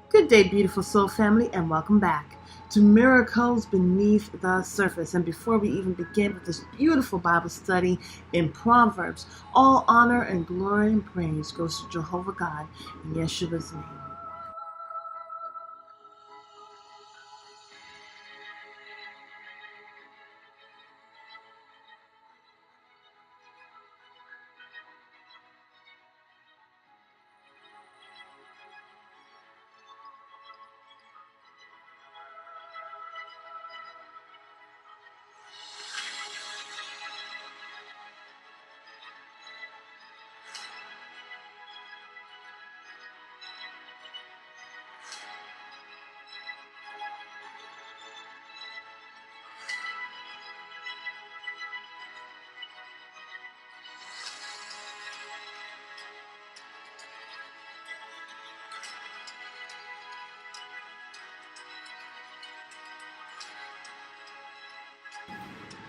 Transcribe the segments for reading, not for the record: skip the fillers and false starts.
Good day, beautiful soul family, and welcome back to Miracles Beneath the Surface. And before we even begin with this beautiful Bible study in Proverbs, all honor and glory and praise goes to Jehovah God in Yeshua's name.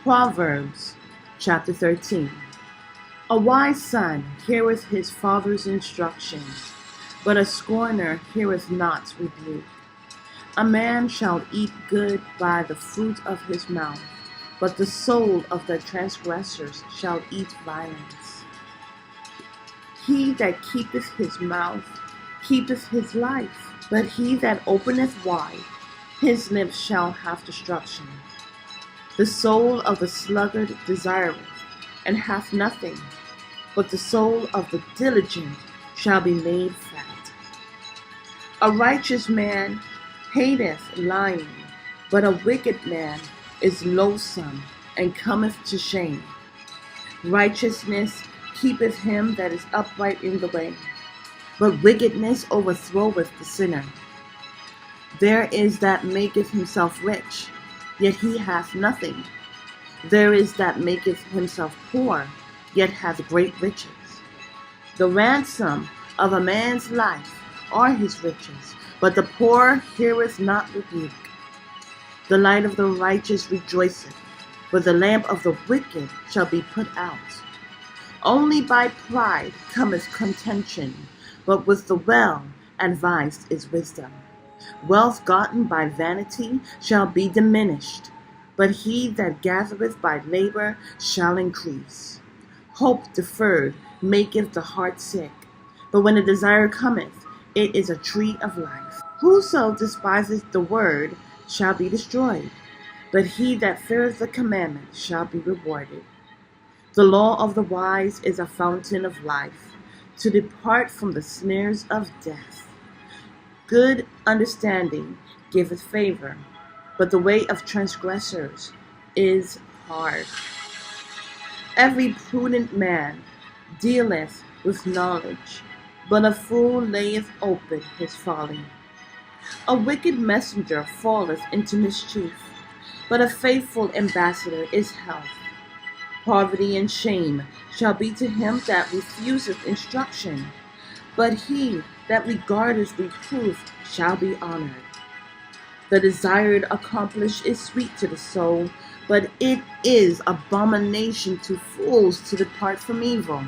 Proverbs chapter 13. A wise son heareth his father's instruction, but a scorner heareth not rebuke. A man shall eat good by the fruit of his mouth, but the soul of the transgressors shall eat violence. He that keepeth his mouth keepeth his life, but he that openeth wide, his lips shall have destruction. The soul of the sluggard desireth, and hath nothing, but the soul of the diligent shall be made fat. A righteous man hateth lying, but a wicked man is loathsome and cometh to shame. Righteousness keepeth him that is upright in the way, but wickedness overthroweth the sinner. There is that maketh himself rich, yet he hath nothing. There is that maketh himself poor, yet hath great riches. The ransom of a man's life are his riches, but the poor heareth not rebuke. The light of the righteous rejoiceth, but the lamp of the wicked shall be put out. Only by pride cometh contention, but with the well-advised is wisdom. Wealth gotten by vanity shall be diminished, but he that gathereth by labor shall increase. Hope deferred maketh the heart sick, but when a desire cometh, it is a tree of life. Whoso despiseth the word shall be destroyed, but he that feareth the commandment shall be rewarded. The law of the wise is a fountain of life, to depart from the snares of death. Good understanding giveth favor, but the way of transgressors is hard. Every prudent man dealeth with knowledge, but a fool layeth open his folly. A wicked messenger falleth into mischief, but a faithful ambassador is health. Poverty and shame shall be to him that refuseth instruction, but he that regardeth reproof shall be honored. The desired accomplished is sweet to the soul, but it is abomination to fools to depart from evil.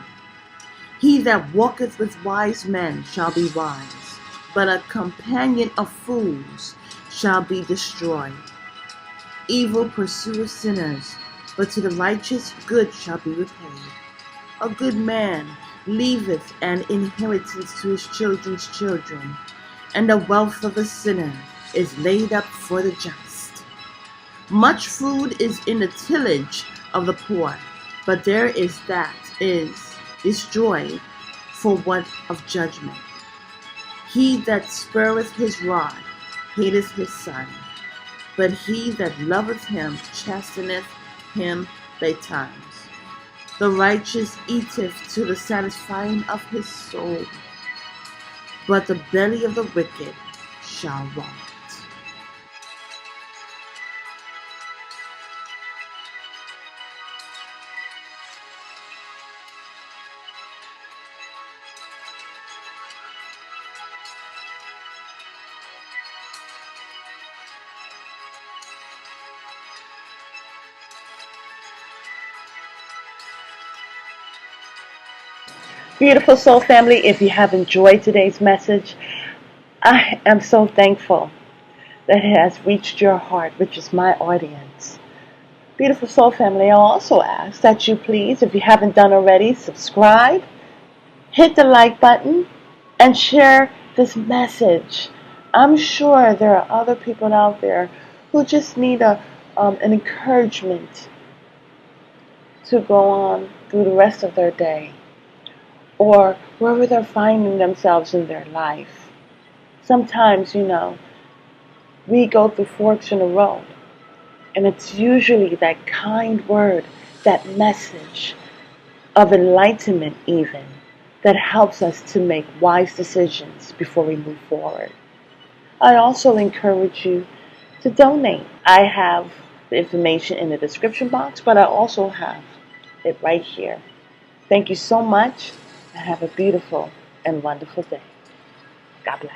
He that walketh with wise men shall be wise, but a companion of fools shall be destroyed. Evil pursueth sinners, but to the righteous good shall be repaid. A good man leaveth an inheritance to his children's children, and the wealth of the sinner is laid up for the just. Much food is in the tillage of the poor, but there is that is destroyed for want of judgment. He that spurreth his rod hateth his son, but he that loveth him chasteneth him betimes. The righteous eateth to the satisfying of his soul, but the belly of the wicked shall want. Beautiful soul family, if you have enjoyed today's message, I am so thankful that it has reached your heart, which is my audience. Beautiful soul family, I'll also ask that you please, if you haven't done already, subscribe, hit the like button, and share this message. I'm sure there are other people out there who just need an encouragement to go on through the rest of their day, or wherever they're finding themselves in their life. Sometimes, we go through forks in the road, and it's usually that kind word, that message of enlightenment even, that helps us to make wise decisions before we move forward. I also encourage you to donate. I have the information in the description box, but I also have it right here. Thank you so much, and have a beautiful and wonderful day. God bless.